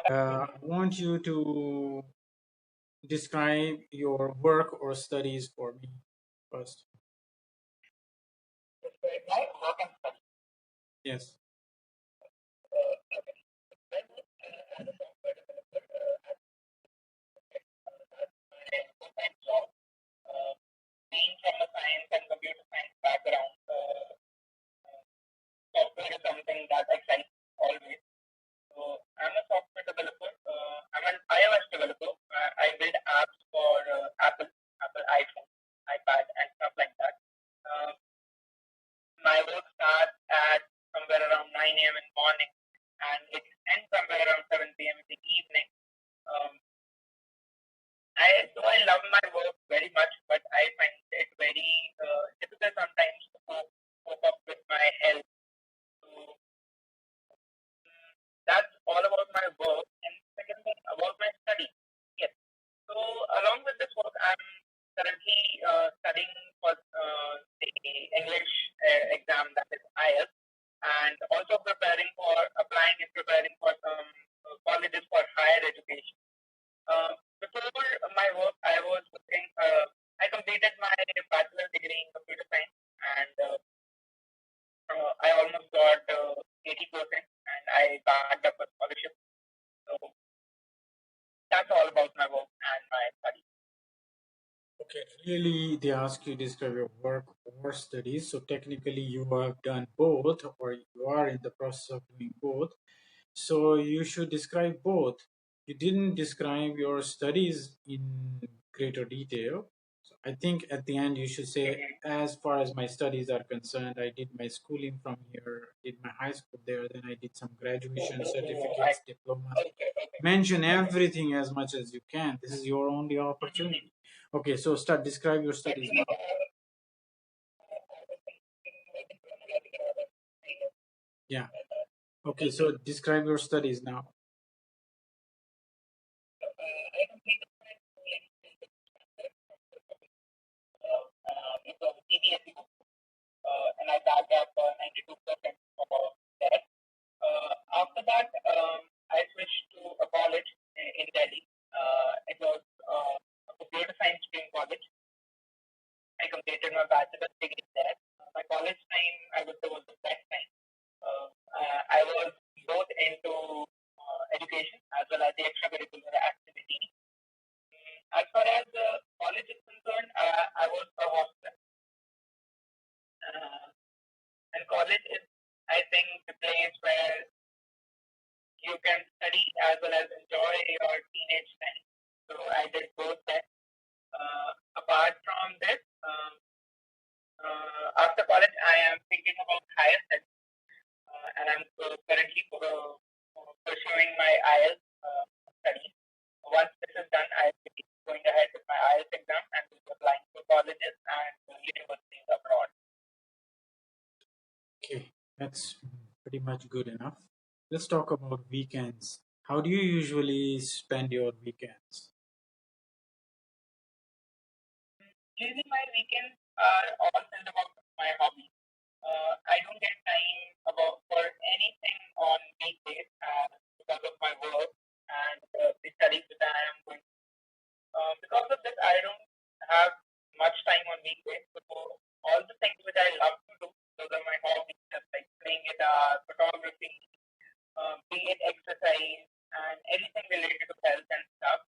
I want you to describe your work or studies for me first. Yes. Being from a science and computer science background, software is something that excites always. So I'm a software developer. I'm an iOS developer. I build apps for Apple iPhone, iPad, and stuff like that. Uh, my work starts at somewhere around 9 a.m. in the morning, and it ends somewhere around 7 p.m. in the evening. Um, I love my work very much, but I find it very difficult sometimes to cope up with my health. So that's all about my work. And second thing about my study. Yes. So along with this work, I'm currently studying for the English exam, that is IELTS, and also preparing for applying and preparing for some colleges for higher education. Before my work, I was working. I completed my bachelor's degree in computer science, and I almost got 80%, and I backed up a scholarship. So that's all about my work and my study. Okay. Really, they ask you to describe your work or studies. So technically, you have done both, or you are in the process of doing both. So you should describe both. You didn't describe your studies in greater detail. So I think at the end you should say, as far as my studies are concerned, I did my schooling from here, did my high school there, then I did some graduation certificates, diplomas. Mention everything as much as you can. This is your only opportunity. Okay, so start describe your studies now. Yeah. Okay, so describe your studies now. It was CBSE book, and I backed up 92% for that. After that, I switched to a college in Delhi. It was a computer science stream college. I completed my bachelor's degree there. My college time, I would say, was the best time. I was both into education as well as the extracurricular activities. As far as college is concerned, I was a hostel. Uh, and college is, I think, the place where you can study as well as enjoy your teenage time. So I did both that. Apart from this, after college, I am thinking about higher studies, and I'm currently pursuing my IELTS studies. Once this is done, I'll be going ahead with my IELTS exam and will be applying to colleges and universities abroad. Okay, that's pretty much good enough. Let's talk about weekends. How do you usually spend your weekends? Usually, my weekends are all filled about my hobby. I don't get time about for anything on weekdays because of my work and the studies that I am going. Because of this, I don't have much time on weekdays. So all the things which I love to do, those are my hobbies, just like playing guitar, photography, be it exercise, and anything related to health and stuff.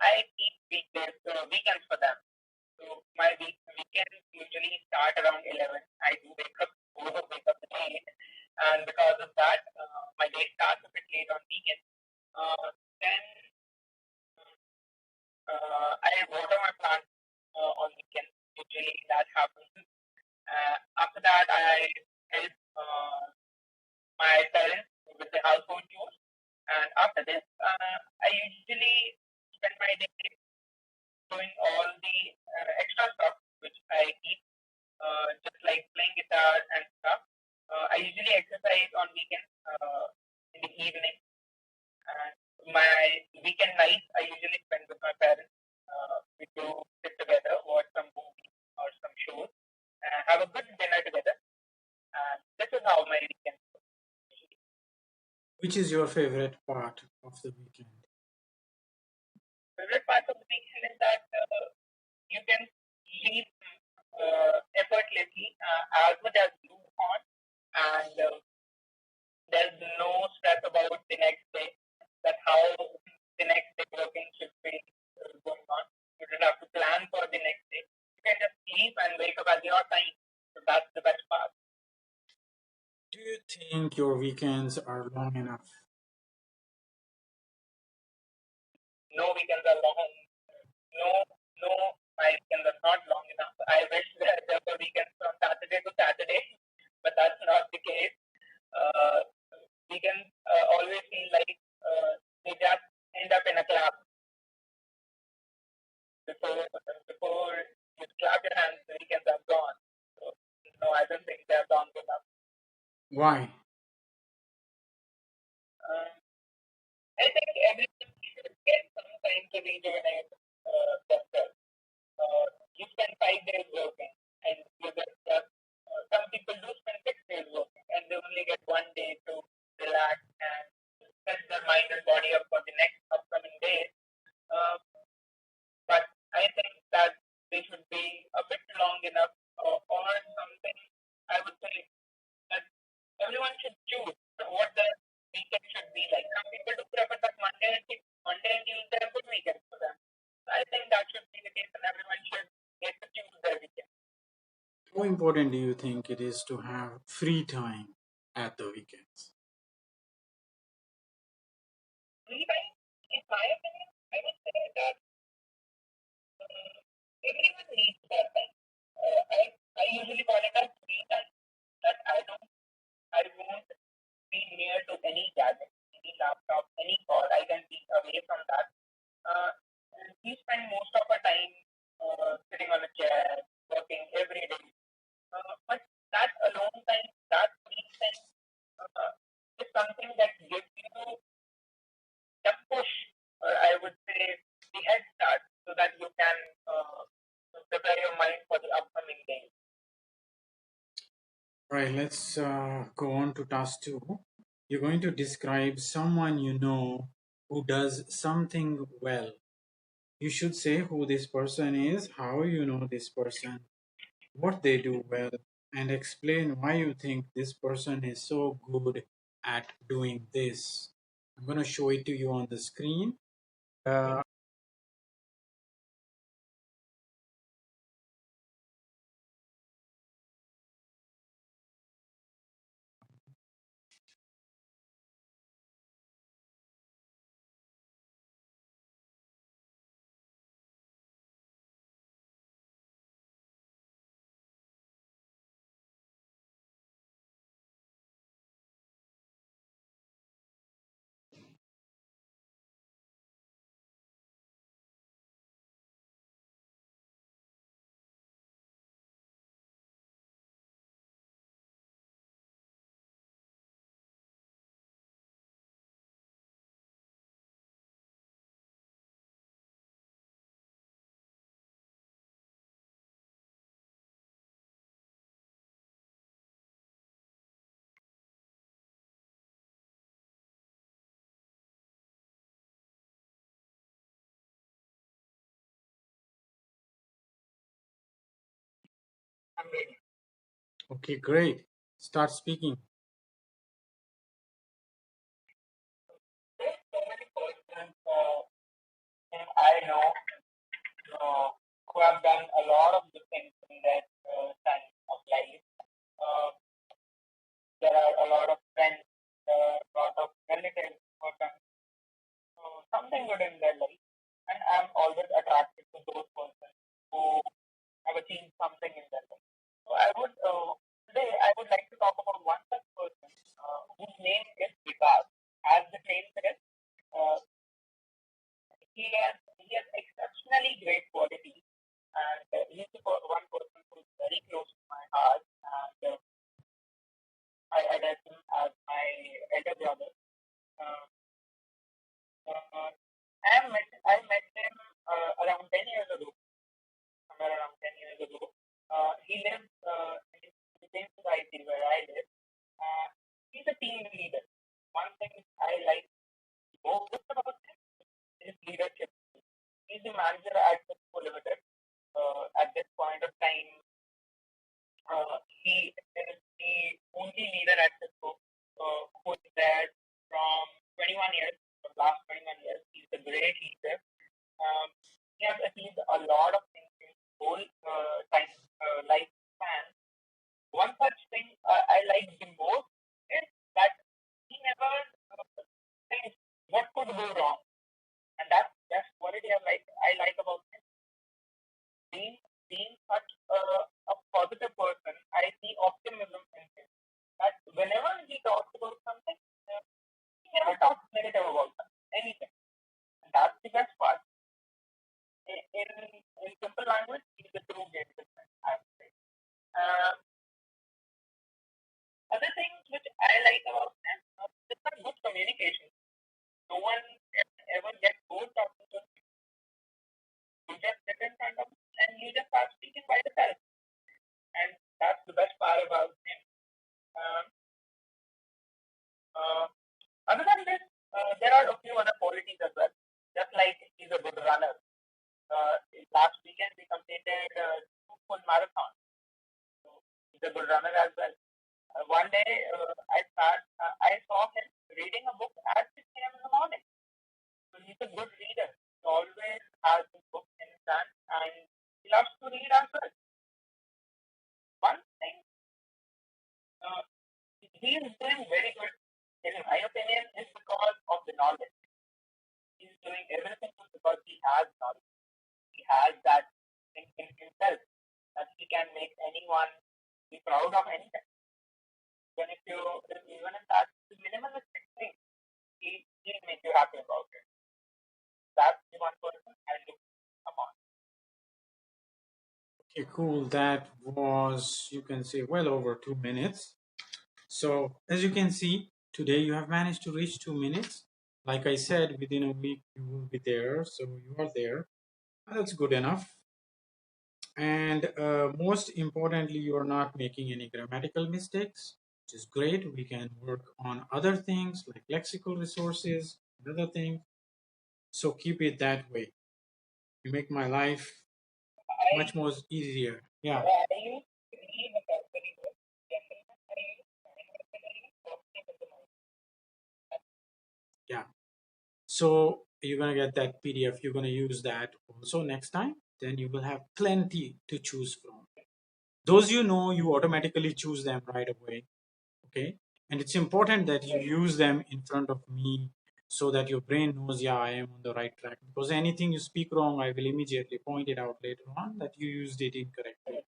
I keep weekends for them. So my weekends usually start around 11. I do wake up late, and because of that, my day starts a bit late on weekends. Then I water my plants on weekends. Usually that happens. After that, I help my parents with the household chores. And after this, I usually spend my day doing all the extra stuff which I keep, just like playing guitar and stuff. I usually exercise on weekends in the evening. And my weekend nights I usually spend with my parents. We do sit together, watch some movies or some shows, have a good dinner together. And this is how my weekends go. Which is your favorite part of the weekend? Favorite part of the weekend is that you can sleep effortlessly as much as you want, and there's no stress about the next day. That how the next day working should be going on. You don't have to plan for the next day. You can just sleep and wake up at your time. So that's the best part. Do you think your weekends are long enough? No weekends are long. No, no, my weekends are not long enough. I wish that there were weekends from Saturday to Saturday, but that's not the case. Uh, Weekends always feel like they just end up in a class before you clap your hands. The weekends are gone. So, no, I don't think they're long enough. Why? Um, I think everyone should get some time to rejuvenate themselves. You spend 5 days working, and you get just. Some people do spend 6 days working, and they only get one day to relax and set their mind and body up for the next upcoming days. Uh, but I think that they should be a bit long enough, or something. I would say that everyone should choose what their weekend should be like. Some people do prefer that Monday and Tuesday are good weekends for them. I think that should be the case, and everyone should get to choose their weekend. How important do you think it is to have free time at the weekends? Free time, in my opinion, I would say that everyone needs their time. I usually call it as free time. That I won't be near to any gadget, any laptop, any call. I can be away from that. Uh, we spend most of our time sitting on a chair, working every day. But that alone time, that free time, uh, is something that gives you the push, or I would say the head start, so that you can prepare your mind for the upcoming day. Right, let's go on to task two. You're going to describe someone you know who does something well. You should say who this person is, how you know this person, what they do well, and explain why you think this person is so good at doing this. I'm going to show it to you on the screen. Uh, I'm ready. okay, great. Start speaking. There's so many persons whom I know who have done a lot of good things in their time of life. Uh, there are a lot of friends, a lot of relatives who have done something good in their life, and I'm always attracted to those persons who have achieved something in their life. So today I would like to talk about one such person whose name is Vikas. As the name suggests, uh, he has exceptionally great qualities, and he's one person who's very close to my heart, and I address him as my elder brother. Uh, I met him around 10 years ago, somewhere around 10 years ago. He lives in the same society where I live. Uh, he's a team leader. one thing I like most about him is leadership. He's the manager at Cisco Limited. At this point of time, he is the only leader at Cisco who is there from 21 years, from last 21 years. He's a great leader. Um, he has achieved a lot of things in his whole time lifespan. One such thing I like the most is that he never thinks what could go wrong, and that's what I like about him. Being such a positive person, I see optimism in him. That whenever he talks about something, he never talks negative about anything. And that's the best part. In simple language, he's a true gentleman, I would say. Uh, Other things which I like about him is the good communication. No one can ever get bored talking to him. You just sit in front of him and you just start speaking by yourself. And that's the best part about him. Um, uh, Other than this, there are a few other qualities as well. Just like he's a good runner. Last weekend we completed two full marathons. So he's a good runner as well. One day I saw him reading a book at 6 a.m. in the morning. So he's a good reader. He always has his book in his hand and he loves to read as well. One thing uh, he is doing very good, in my opinion, is because of the knowledge. He's doing everything because he has knowledge. He has that thing in himself that he can make anyone be proud of anything. Even if that's the minimalistic thing, he'll make you happy about it. That's the one person I look upon. Okay, cool. That was, you can say, well over 2 minutes. So as you can see, today you have managed to reach 2 minutes. Like I said, within a week you will be there. So you are there. That's good enough. And most importantly, you are not making any grammatical mistakes, which is great. We can work on other things like lexical resources and other things. So keep it that way. You make my life I, much more easier. Yeah, I used to read the very good. Gentlemen, I used to yeah. So you're gonna get that PDF. You're gonna use that also next time. Then you will have plenty to choose from. Those you know, you automatically choose them right away. Okay, and it's important that you use them in front of me so that your brain knows, yeah, I am on the right track. Because anything you speak wrong, I will immediately point it out later on that you used it incorrectly.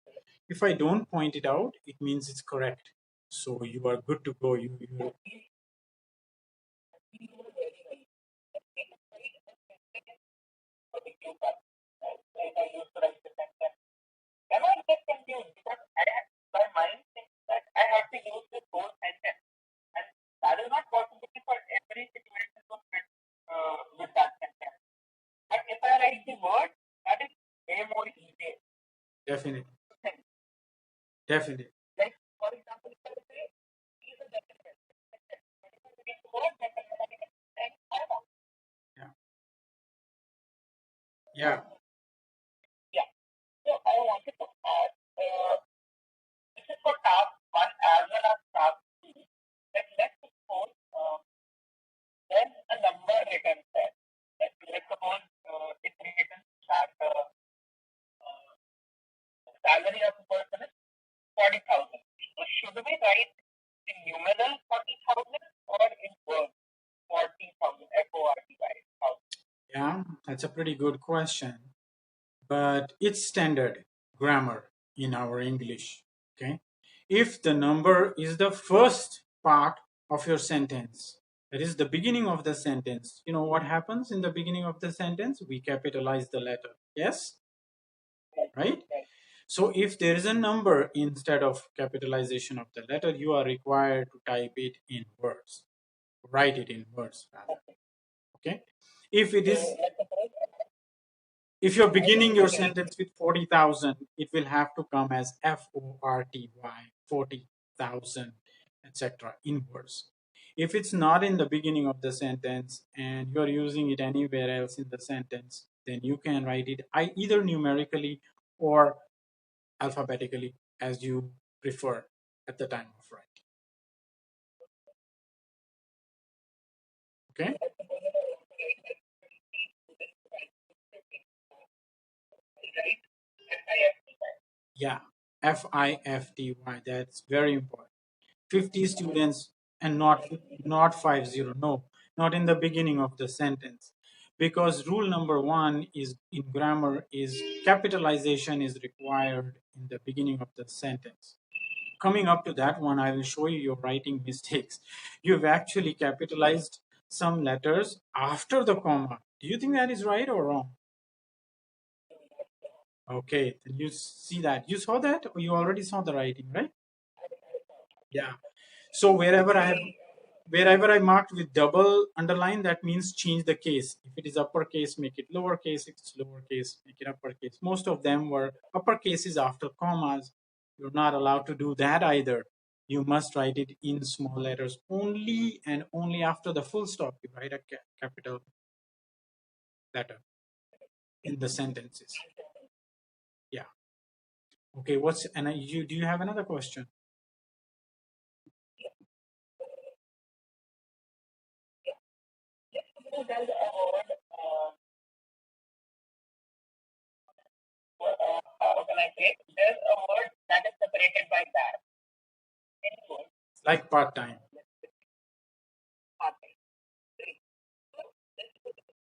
If I don't point it out, it means it's correct. So you are good to go. You write the sentence. Then I get confused because my mind thinks that I have to use this whole sentence. And that is not possible for every situation to fit with that sentence. But if I write the word, that is way more easier. definitely, definitely, Like, for example, if I say, he's a gentleman. But if I begin the word gentleman, I can say, I don't know. yeah, yeah. Yeah. So I wanted to add, this is for task one as well as task two. That let's suppose there's a number written there. Let's suppose it's written that salary of a person is 40,000. So should we write in numeral 40,000 or in words 40,000? FORTY. Yeah, that's a pretty good question, but it's standard grammar in our English. Okay, if the number is the first part of your sentence, that is the beginning of the sentence, you know what happens in the beginning of the sentence? We capitalize the letter. Yes, right? So if there is a number instead of capitalization of the letter, you are required to type it in words, write it in words rather. Okay, if it is, if you're beginning your sentence with 40,000, it will have to come as FORTY, 40,000, etc. in words. If it's not in the beginning of the sentence and you're using it anywhere else in the sentence, then you can write it either numerically or alphabetically as you prefer at the time of writing. Okay? Yeah, FIFTY. That's very important. 50 students and not 50. No, not in the beginning of the sentence. Because rule number one is in grammar is capitalization is required in the beginning of the sentence. Coming up to that one, I will show you your writing mistakes. You've actually capitalized some letters after the comma. Do you think that is right or wrong? Okay, then you see that. You saw that or you already saw the writing, right? Yeah. So wherever I marked with double underline, that means change the case. If it is uppercase, make it lowercase. If it's lowercase, make it uppercase. Most of them were uppercases after commas. You're not allowed to do that either. You must write it in small letters only and only after the full stop. You write a capital letter in the sentences. Yeah. Okay. Do you have another question? There's a word, how can I say? There's a word that is separated by that. Any word, Like part time. part.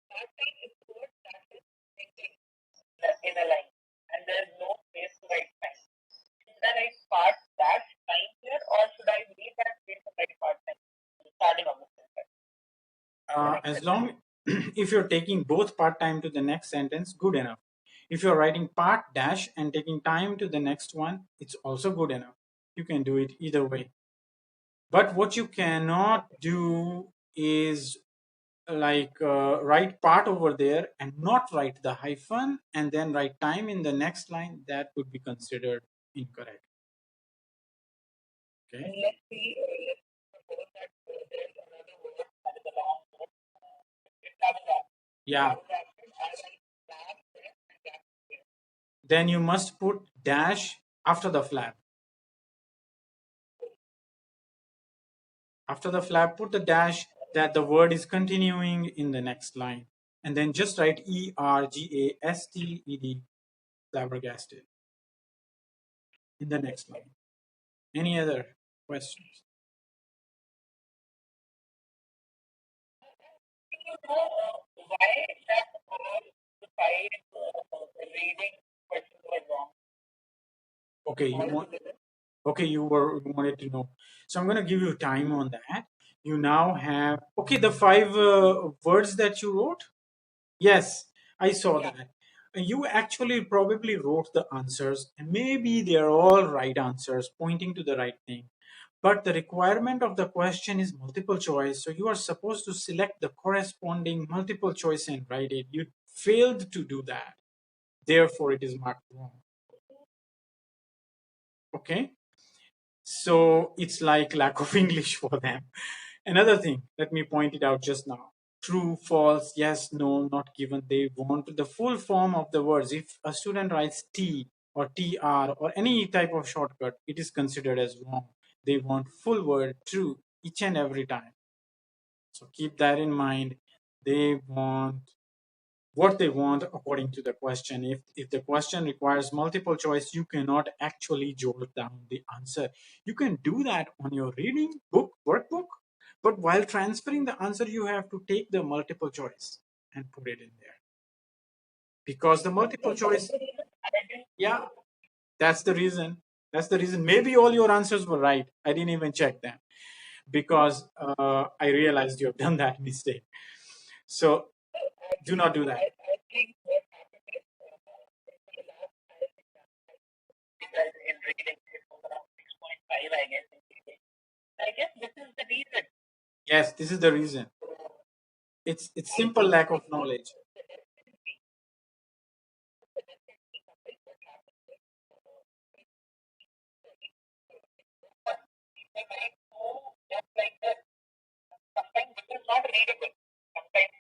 Part is the word that is in a line, and there's no space to write time. Should I write part dash time here, or should I leave that space and write part time? Starting of the sentence. As long if you're taking both part time to the next sentence, good enough. If you're writing part dash and taking time to the next one, it's also good enough. You can do it either way. But what you cannot do is write part over there and not write the hyphen and then write time in the next line. That would be considered incorrect. Okay. And let's see, let's suppose that there's another word that is a long word. It's Yeah. Then you must put dash after the flap. After the flap, put the dash that the word is continuing in the next line. And then just write ERGASTED, flabbergasted, in the next line. Any other questions? Why that all the five reading questions were wrong? Okay, you wanted to know. So I'm going to give you time on that. You now have okay the five words that you wrote. Yes, I saw that. You actually probably wrote the answers, and maybe they're all right answers, pointing to the right thing. But the requirement of the question is multiple choice, so you are supposed to select the corresponding multiple choice and write it. You failed to do that, therefore it is marked wrong. Okay, so it's like lack of English for them. Another thing, let me point it out just now. True, false, yes, no, not given. They want the full form of the words. If a student writes T or TR or any type of shortcut, it is considered as wrong. They want full word true each and every time. So keep that in mind. They want what they want according to the question. If the question requires multiple choice, you cannot actually jot down the answer. You can do that on your reading book workbook, but while transferring the answer, you have to take the multiple choice and put it in there because the multiple choice. Yeah, that's the reason. That's the reason. Maybe all your answers were right. I didn't even check them because I realized you have done that mistake. So do not do that. I think what happened is because in reading it was around 6.5, I guess. In reading. I guess this is the reason. Yes, this is the reason. It's simple lack of knowledge. People might know just like that. readable. Sometimes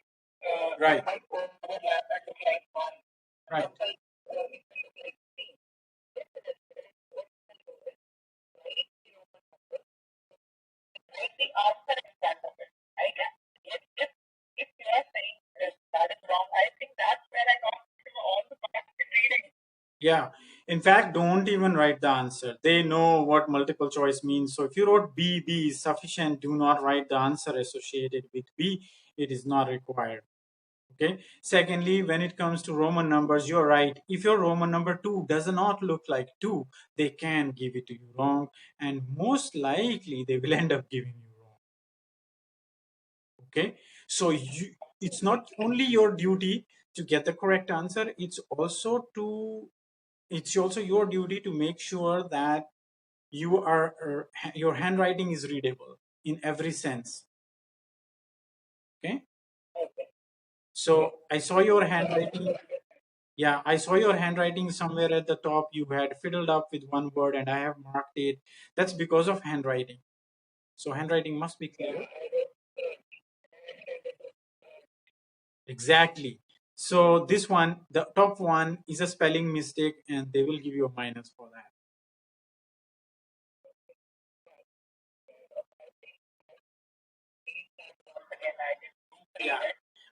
Right. it might overlap and look like one. Right. Sometimes it will look like three. Write the answer in front of it. I guess if you are saying that is wrong, I think that's where I got all the marks in reading. Yeah. In fact, don't even write the answer. They know what multiple choice means. So if you wrote B, B is sufficient. Do not write the answer associated with B. It is not required. Okay. Secondly, when it comes to Roman numbers, you're right. If your Roman number 2 does not look like 2, they can give it to you wrong. And most likely they will end up giving you wrong. Okay. So it's not only your duty to get the correct answer, it's also your duty to make sure that your handwriting is readable in every sense. Okay. So I saw your handwriting. Yeah, I saw your handwriting somewhere at the top. You had fiddled up with one word and I have marked it. That's because of handwriting. So handwriting must be clear. Exactly. So this one, the top one is a spelling mistake and they will give you a minus for that. Yeah,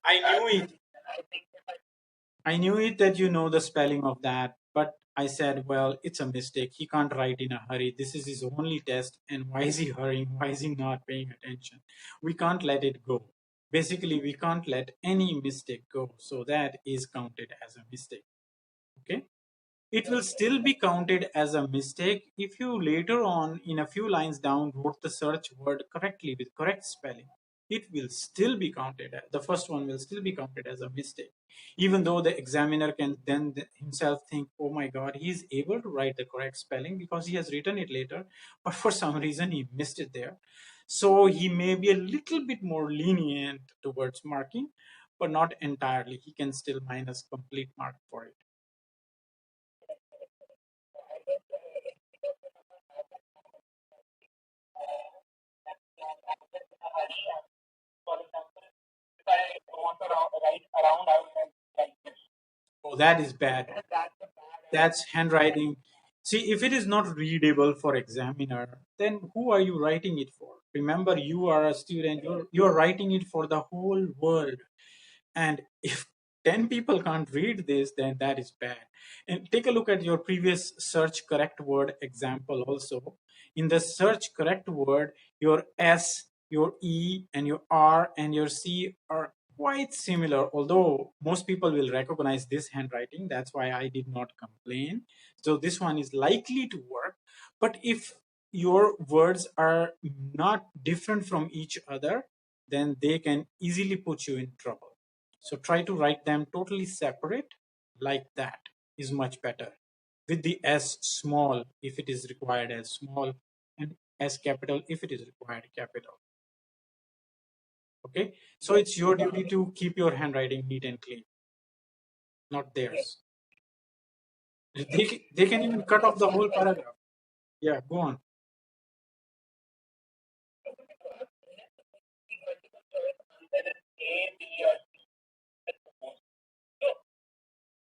I knew it. I knew it that you know the spelling of that, but I said, well, it's a mistake. He can't write in a hurry. This is his only test. And why is he hurrying? Why is he not paying attention? We can't let it go. Basically, we can't let any mistake go. So that is counted as a mistake. Okay. It will still be counted as a mistake if you later on, in a few lines down, wrote the search word correctly with correct spelling. It will still be counted, the first one will still be counted as a mistake. Even though the examiner can then himself think, oh my God, he's able to write the correct spelling because he has written it later, but for some reason he missed it there. So he may be a little bit more lenient towards marking, but not entirely. He can still minus complete mark for it. For example, if I want to write around, I would write like this. Oh, that is bad. That's a bad. That's handwriting. See, if it is not readable for examiner, then who are you writing it for? Remember, you are a student. You're writing it for the whole world. And if 10 people can't read this, then that is bad. And take a look at your previous search correct word example also. In the search correct word, your S, your E, and your R and your C are quite similar, although most people will recognize this handwriting. That's why I did not complain. So this one is likely to work. But if your words are not different from each other, then they can easily put you in trouble. So try to write them totally separate, like that is much better. With the S small if it is required as small, and S capital if it is required capital. Okay, so it's your duty to keep your handwriting neat and clean, not theirs. They can even cut off the whole paragraph. Yeah, go on. A, B, or C. So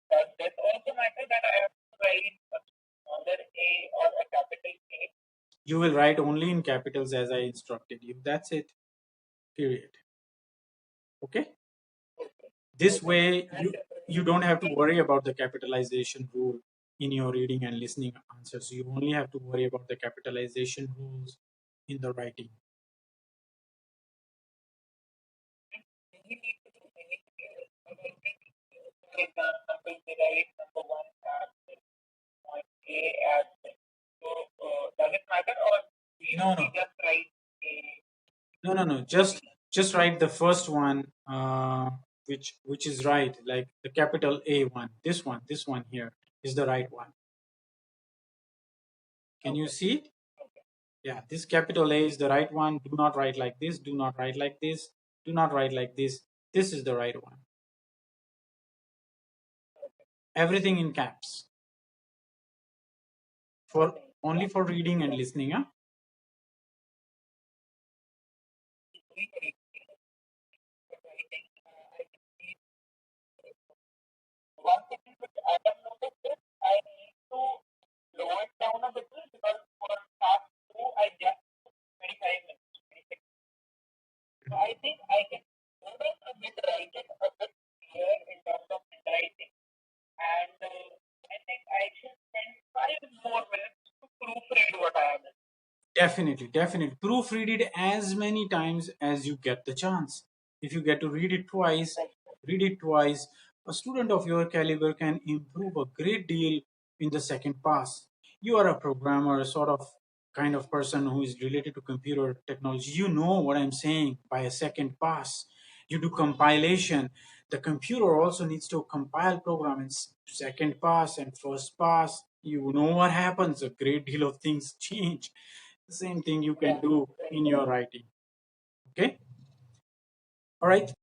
does this also matter that I have to write a smaller A or a capital A? You will write only in capitals as I instructed you. That's it. Period. Okay. This way, you don't have to worry about the capitalization rule in your reading and listening answers. You only have to worry about the capitalization rules in the writing. For example, we write number one as point A as this. So does it matter or No, we no, just write A? no. Just write the first one, which is right, like the capital A one. This one here is the right one. Can you see it? Yeah, this capital A is the right one. Do not write like this. Do not write like this. Do not write like this. This is the right one. Everything in caps. For only for reading and listening, huh? one thing which I have noticed is I need to lower it down a little because for task two I just took 25 minutes, 26. So I think I can move it a bit, write it a bit clear in terms of handwriting, and I think I should spend 5 more minutes to proofread what I have done. Definitely, definitely. Proofread it as many times as you get the chance. If you get to read it twice, read it twice. A student of your caliber can improve a great deal in the second pass. You are a programmer, sort of kind of person who is related to computer technology. You know what I'm saying by a second pass. You do compilation. The computer also needs to compile program in second pass and first pass. You know what happens. A great deal of things change. The same thing you can do in your writing. Okay. All right.